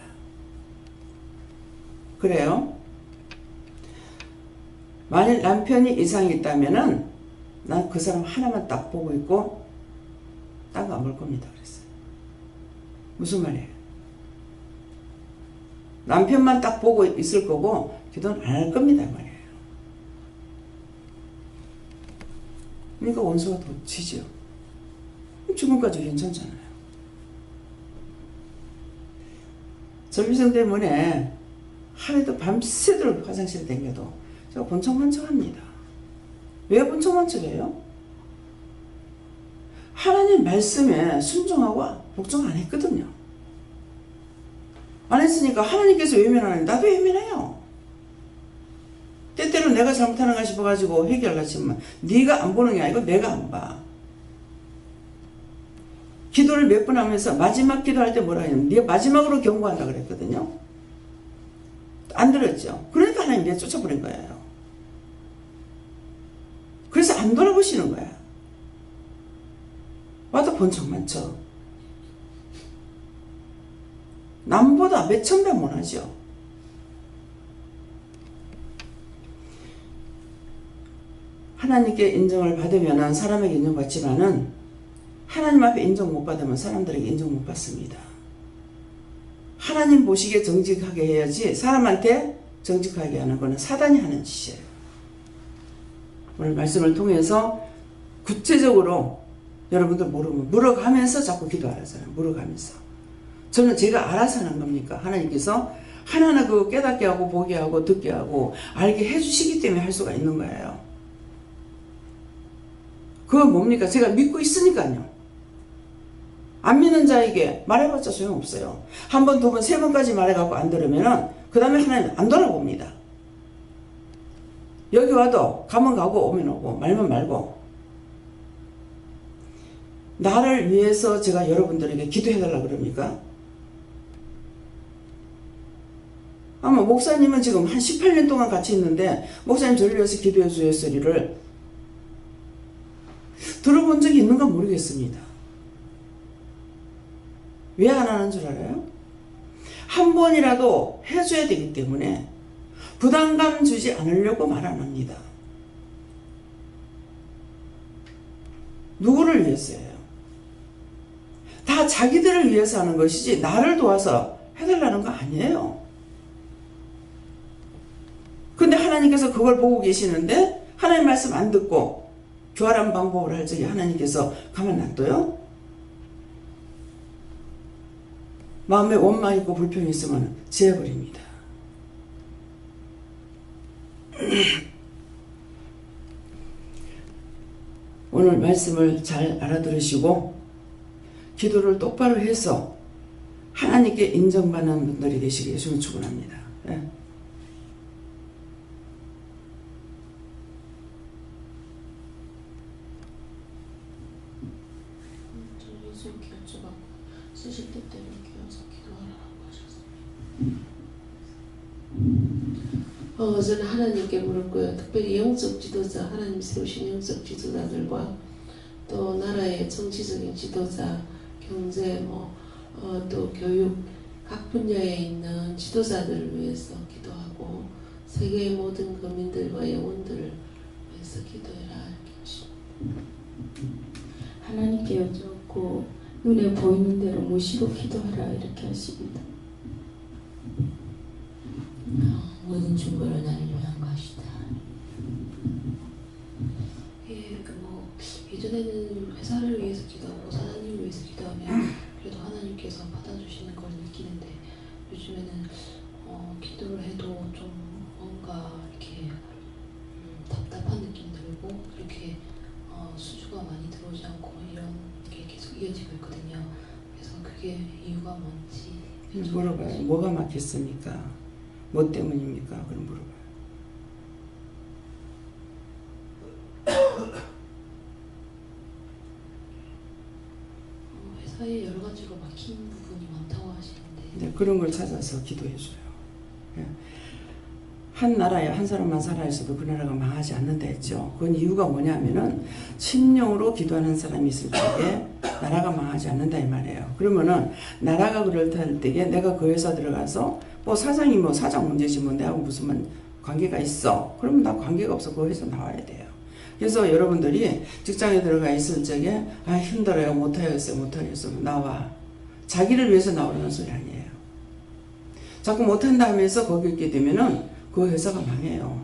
그래요. 만일 남편이 이상이 있다면은 난 그 사람 하나만 딱 보고 있고 딴 거 안 볼 겁니다. 그랬어요. 무슨 말이에요? 남편만 딱 보고 있을 거고 기도는 안 할 겁니다. 말이에요. 그러니까 원수가 더 치죠. 지금까지 괜찮잖아요. 전비성 때문에 하루도 밤새도록 화장실에 댕겨도 제가 번쩍번쩍합니다. 왜 번쩍번쩍해요? 하나님 말씀에 순종하고 복종 안 했거든요. 안 했으니까 하나님께서 외면하는데 나도 외면해요. 때때로 내가 잘못하는가 싶어가지고 회개하려고 하지만 네가 안 보는 게 아니고 내가 안 봐. 기도를 몇 번 하면서 마지막 기도할 때 뭐라 하냐면 네가 마지막으로 경고한다 그랬거든요. 안 들었죠. 그러니까 하나님 내가 쫓아버린 거예요. 그래서 안 돌아보시는 거야. 와도 번쩍만 쳐. 남보다 몇천 배 못하죠. 하나님께 인정을 받으면 사람에게 인정받지만은 하나님 앞에 인정 못 받으면 사람들에게 인정 못 받습니다. 하나님 보시기에 정직하게 해야지 사람한테 정직하게 하는 것은 사단이 하는 짓이에요. 오늘 말씀을 통해서 구체적으로 여러분들 물어가면서 자꾸 기도하잖아요. 물어가면서. 저는 제가 알아서 하는 겁니까? 하나님께서 하나하나 그 깨닫게 하고 보게 하고 듣게 하고 알게 해주시기 때문에 할 수가 있는 거예요. 그건 뭡니까? 제가 믿고 있으니까요. 안 믿는 자에게 말해봤자 소용없어요. 한 번, 두 번, 세 번까지 말해갖고 안 들으면은 그 다음에 하나님 안 돌아봅니다. 여기 와도 가면 가고 오면 오고 말면 말고. 나를 위해서 제가 여러분들에게 기도해달라 그럽니까? 아마 목사님은 지금 한 18년 동안 같이 있는데 목사님 저를 위해서 기도해 주의 소리를 들어본 적이 있는가 모르겠습니다. 왜 안 하는 줄 알아요? 한 번이라도 해줘야 되기 때문에 부담감 주지 않으려고 말 안 합니다. 누구를 위해서예요? 다 자기들을 위해서 하는 것이지 나를 도와서 해달라는 거 아니에요. 근데 하나님께서 그걸 보고 계시는데 하나님 말씀 안 듣고 교활한 방법을 할 적에 하나님께서 가만 놔둬요? 마음에 원망 있고 불평이 있으면 지어버립니다. 오늘 말씀을 잘 알아들으시고 기도를 똑바로 해서 하나님께 인정받는 분들이 되시길 예수님 축원합니다. 예. 예수님께 여쭤봤고 쓰실 때대로 끼워서 기도하라고 하셨습니다. 저는 하나님께 물을 거예요. 특별히 영적 지도자, 하나님 세우신 영적 지도자들과 또 나라의 정치적인 지도자, 경제, 또 교육 각 분야에 있는 지도자들을 위해서 기도하고 세계의 모든 거민들과 영혼들을 위해서 기도해라 이렇게 하십니다. 하나님께 여쭙고 눈에 보이는 대로 모시고 기도하라 이렇게 하십니다. 모든 중보를 나를 위한 것이다. 예, 예전에는 회사를 위해서 기도하고 사장님을 위해서 기도하면 그래도 하나님께서 받아주시는 걸 느끼는데 요즘에는 기도를 해도 좀 뭔가 이렇게 답답한 느낌 들고 이렇게 수주가 많이 들어오지 않고 이런 게 계속 이어지고 있거든요. 그래서 그게 이유가 뭔지 물어봐요. 뭐가 막혔습니까? 뭐 때문입니까? 그럼 물어봐요. 회사에 여러 가지로 막힌 부분이 많다고 하시는데 네, 그런 걸 찾아서 기도해줘요. 예. 한 나라에 한 사람만 살아있어도 그 나라가 망하지 않는다 했죠. 그건 이유가 뭐냐면은 친령으로 기도하는 사람이 있을 때에 나라가 망하지 않는다 이 말이에요. 그러면은 나라가 그럴 때에 내가 그 회사 들어가서 뭐 사장이 뭐 사장 문제지 뭐 내하고 무슨 관계가 있어. 그러면 나 관계가 없어. 그 회사 나와야 돼요. 그래서 여러분들이 직장에 들어가 있을 적에 힘들어요. 못하겠어요. 나와. 자기를 위해서 나오는 소리 아니에요. 자꾸 못한다 하면서 거기 있게 되면은 그 회사가 망해요.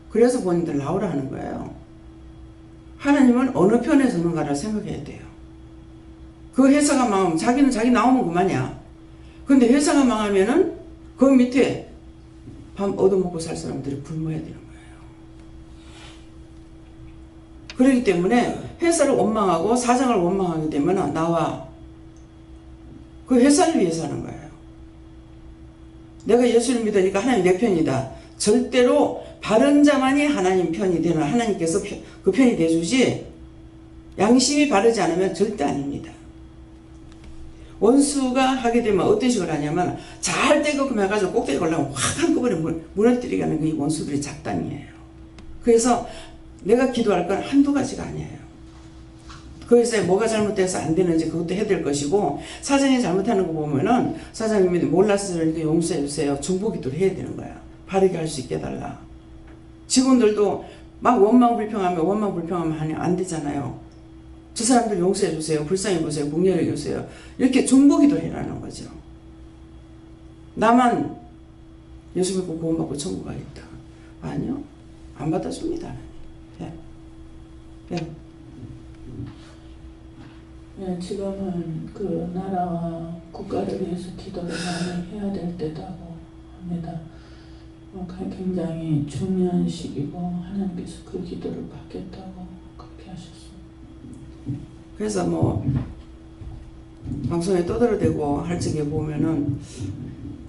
그래서 본인들 나오라 하는 거예요. 하나님은 어느 편에 서는가를 생각해야 돼요. 그 회사가 망하면 자기는 자기 나오면 그만이야. 근데 회사가 망하면은 그 밑에 밥 얻어먹고 살 사람들이 굶어야 되는 거예요. 그렇기 때문에 회사를 원망하고 사장을 원망하게 되면 나와. 그 회사를 위해서 하는 거예요. 내가 예수를 믿으니까 하나님 내 편이다. 절대로 바른 자만이 하나님 편이 되는 하나님께서 그 편이 돼주지 양심이 바르지 않으면 절대 아닙니다. 원수가 하게 되면 어떤 식으로 하냐면 잘 되게끔 해가지고 꼭대기 올라가면 확 한꺼번에 무너뜨리게 하는 게 이 원수들의 작당이에요. 그래서 내가 기도할 건 한두 가지가 아니에요. 그 회사에 뭐가 잘못돼서 안 되는지 그것도 해야 될 것이고 사장이 잘못하는 거 보면은 사장님이 몰라서 그러니까 용서해 주세요. 중보 기도를 해야 되는 거야. 바르게 할 수 있게 해달라. 직원들도 막 원망 불평하면 안 되잖아요. 저 사람들 용서해 주세요. 불쌍히 보세요. 국렬해 주세요. 이렇게 중보 기도를 해라는 거죠. 나만 예수 믿고 구원받고 천국 가겠다. 아니요. 안 받아줍니다. 네. 네. 네, 지금은 그 나라와 국가를 위해서 기도를 많이 해야 될 때다고 굉장히 중요한 시기고 하나님께서 그 기도를 받겠다고 그렇게 하셨어요. 그래서 뭐 방송에 떠들어대고 할 적에 보면은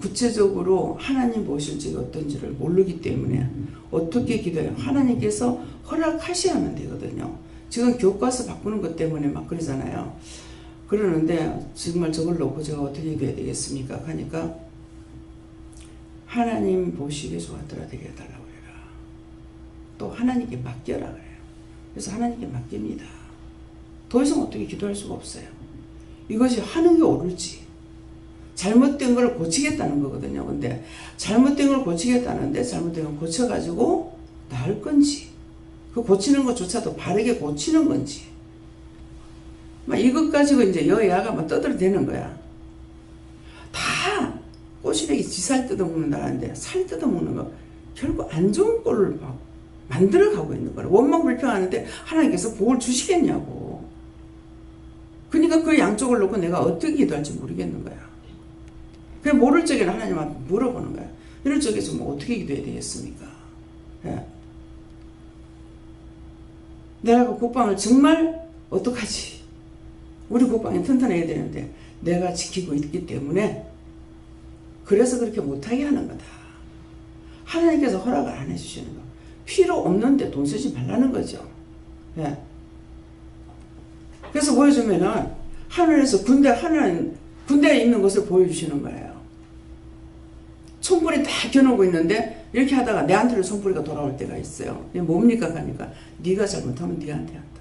구체적으로 하나님 보실지 어떤지를 모르기 때문에 어떻게 기도해요? 하나님께서 허락하셔야만 되거든요. 지금 교과서 바꾸는 것 때문에 막 그러잖아요. 그러는데 정말 저걸 놓고 제가 어떻게 기도해야 되겠습니까? 하니까 하나님 보시기에 좋았더라 되게 해달라고 그래라. 또 하나님께 맡겨라 그래요. 그래서 하나님께 맡깁니다. 더 이상 어떻게 기도할 수가 없어요. 이것이 하는 게 옳을지 잘못된 걸 고치겠다는 거거든요. 근데 잘못된 걸 고치겠다는데 잘못된 걸 고쳐가지고 나을 건지 그 고치는 것조차도 바르게 고치는 건지 막 이것 가지고 이제 여야가 막 떠들어대는 거야. 다 꼬시래기 지살 뜯어먹는다는데 살 뜯어먹는 거 결국 안 좋은 꼴을 막 만들어가고 있는 거야. 원망 불평하는데 하나님께서 복을 주시겠냐고. 그러니까 그 양쪽을 놓고 내가 어떻게 기도할지 모르겠는 거야. 그냥 모를 적에는 하나님한테 물어보는 거야. 이럴 적에서 뭐 어떻게 기도해야 되겠습니까? 예. 내가 그 국방을 정말 어떡하지? 우리 국방이 튼튼해야 되는데 내가 지키고 있기 때문에 그래서 그렇게 못하게 하는 거다. 하나님께서 허락을 안 해주시는 거. 필요 없는데 돈 쓰지 말라는 거죠. 예. 그래서 보여주면은 하늘에서 군대에 있는 것을 보여주시는 거예요. 총불이 다 겨누고 있는데 이렇게 하다가 내한테로 총불이가 돌아올 때가 있어요. 이게 뭡니까? 하니까 네가 잘못하면 네한테 한다.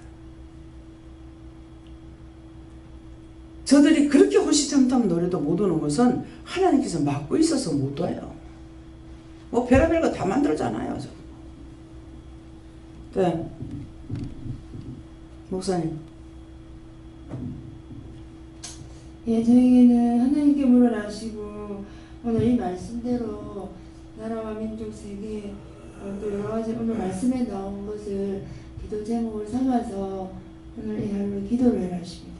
저들이 그렇게 호시탐탐 노래도 못 오는 것은 하나님께서 막고 있어서 못 와요. 뭐 별의별 거 다 만들잖아요. 네. 목사님. 예, 저에게는 하나님께 물어나시고 오늘 이 말씀대로 나라와 민족 세계 또 여러 가지 오늘 말씀에 나온 것을 기도 제목을 삼아서 오늘 이 하루 기도를 하십니다.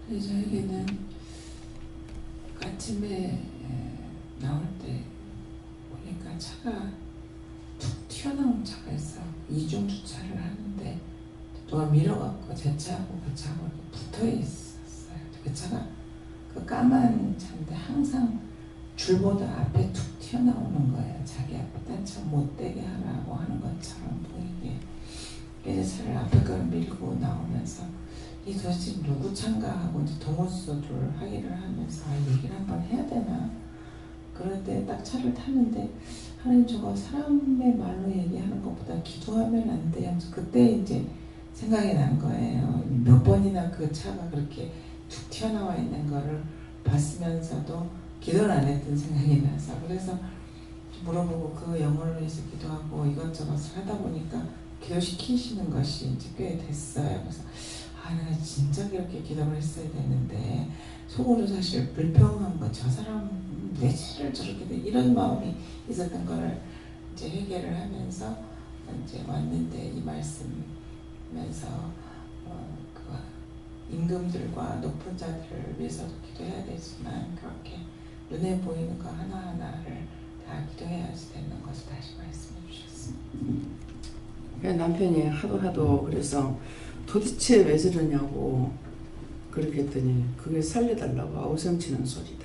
저에게는 아침에 나올 때 보니까 차가 툭 튀어나온 차가 있어. 이중 주차를 하는데 누가 밀어갖고 제 차하고 그 차하고 붙어 있었어요. 그 차가 그 까만 차인데 항상 줄보다 앞에 툭 튀어나오는 거예요. 자기 앞에 딴 차 못 대게 하라고 하는 것처럼 보이게. 그래서 차를 앞에 걸 밀고 나오면서 이 도대체 누구 차인가 하고 이제 동호수들 항의를 하면서 얘기를 한번 해야 되나. 그럴 때 딱 차를 타는데 하나님 저거 사람의 말로 얘기하는 것보다 기도하면 안 돼요. 하면서 그때 이제 생각이 난 거예요. 몇 번이나 그 차가 그렇게 툭 튀어나와 있는 거를 봤으면서도 기도를 안 했던 생각이 나서 그래서 물어보고 그 영혼을 위해서 기도하고 이것저것 하다 보니까 기도시키시는 것이 이제 꽤 됐어요. 그래서 내가 진짜 그렇게 기도를 했어야 되는데 속으로 사실 불평한 거 저 사람 내 차를 저렇게 돼 이런 마음이 있었던 거를 이제 회개를 하면서 이제 왔는데 이 말씀면서 그 임금들과 높은 자들을 위해서도 기도해야 되지만 그렇게 눈에 보이는 거 하나하나를 다 기도해야지 되는 것을 다시 말씀해 주셨습니다. 남편이 하도 그래서 도대체 왜 저러냐고 그렇게 했더니 그게 살려달라고 아우성치는 소리다.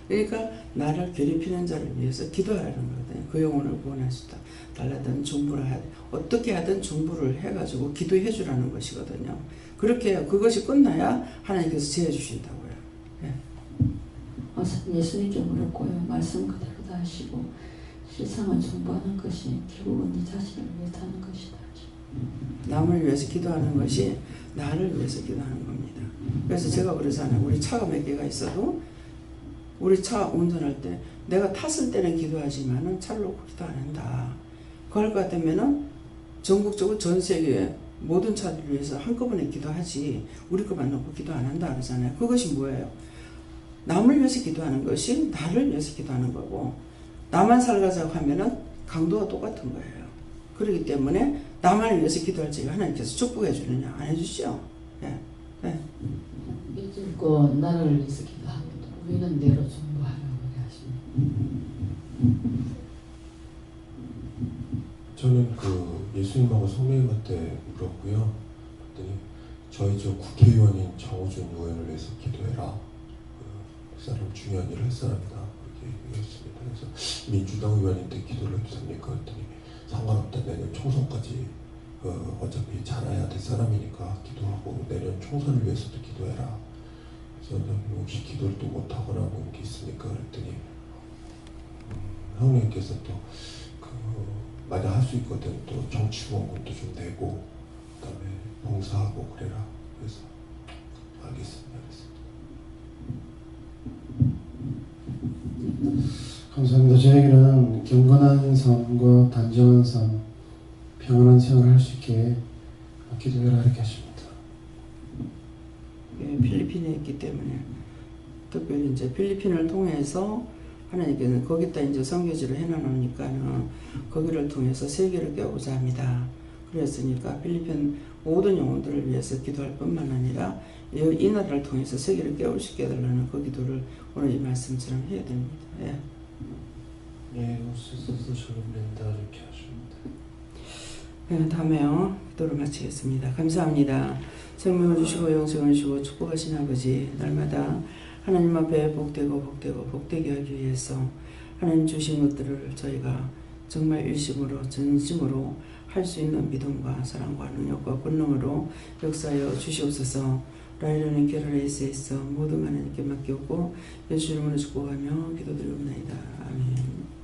그러니까 나를 괴롭히는 자를 위해서 기도하라는 거거든요. 그 영혼을 구원할 수 있다. 달라든 중부를 어떻게 하든 중부를 해가지고 기도해 주라는 것이거든요. 그렇게 해야 그것이 끝나야 하나님께서 지혜 주신다고요. 예. 예수님께 물었고요. 말씀 그대로 다 하시고 세상을 정복하는 것이 결국은 네 자신을 위해 사는 것이다. 남을 위해서 기도하는 것이 나를 위해서 기도하는 겁니다. 그래서 제가 그러잖아요. 우리 차가 몇 개가 있어도 우리 차 운전할 때 내가 탔을 때는 기도하지만은 차를 놓고 기도 안 한다. 그거 할 것 같으면은 전국적으로 전 세계 모든 차들을 위해서 한꺼번에 기도하지 우리 것만 놓고 기도 안 한다 그러잖아요. 그것이 뭐예요? 남을 위해서 기도하는 것이 나를 위해서 기도하는 거고 나만 살가자고 하면은 강도가 똑같은 거예요. 그렇기 때문에 나만을 위해서 기도할 적에 하나님께서 축복해 주느냐 안 해주시죠. 예. 예. 믿고 나를 위해서 기도하고 우리는 내로 전부하라고 하십니다. 저는 그 예수님하고 성령님한테 물었고요. 그랬더니 저희 저 국회의원인 정우준 의원을 위해서 기도해라. 그 사람 중요한 일을 할 사람이다. 그렇게 얘기했습니다. 그래서 민주당 의원인데 기도를 해도 됩니까? 그랬더니 상관없다. 내년 총선까지 어차피 자라야 될 사람이니까 기도하고 내년 총선을 위해서도 기도해라. 그래서 혹시 기도를 또 못하거나 뭐 게 있으니까 그랬더니 형님께서 또 만약 할 수 있거든 또 정치 후원금도 좀 내고 그다음에 봉사하고 그래라. 그래서 알겠습니다. 감사합니다. 저에게는 경건한 삶과 단정한 삶, 평안한 생활을 할 수 있게 기도해라 이렇게 하십니다. 예, 필리핀에 있기 때문에 특별히 이제 필리핀을 통해서 하나님께는 거기다 이제 선교지를 해놔놓으니까는 거기를 통해서 세계를 깨우고자 합니다. 그랬으니까 필리핀 모든 영혼들을 위해서 기도할 뿐만 아니라 이 나라를 통해서 세계를 깨울 수 있게 해달라는 그 기도를 오늘 이 말씀처럼 해야 됩니다. 예. 예, 오시소서 저를 이렇게 하십니다. 네, 다음에요. 기도를 마치겠습니다. 감사합니다. 생명을 주시고 영생을 주시고 축복하신 아버지, 날마다 하나님 앞에 복되게 하기 위해서 하나님 주신 것들을 저희가 정말 일심으로 전심으로 할 수 있는 믿음과 사랑과 능력과 권능으로 역사하여 주시옵소서. 라이르는 게르레이스에 있어 모든 하나님께 맡겼고 예수 이름으로 축복하며 기도드리옵나이다. 아멘.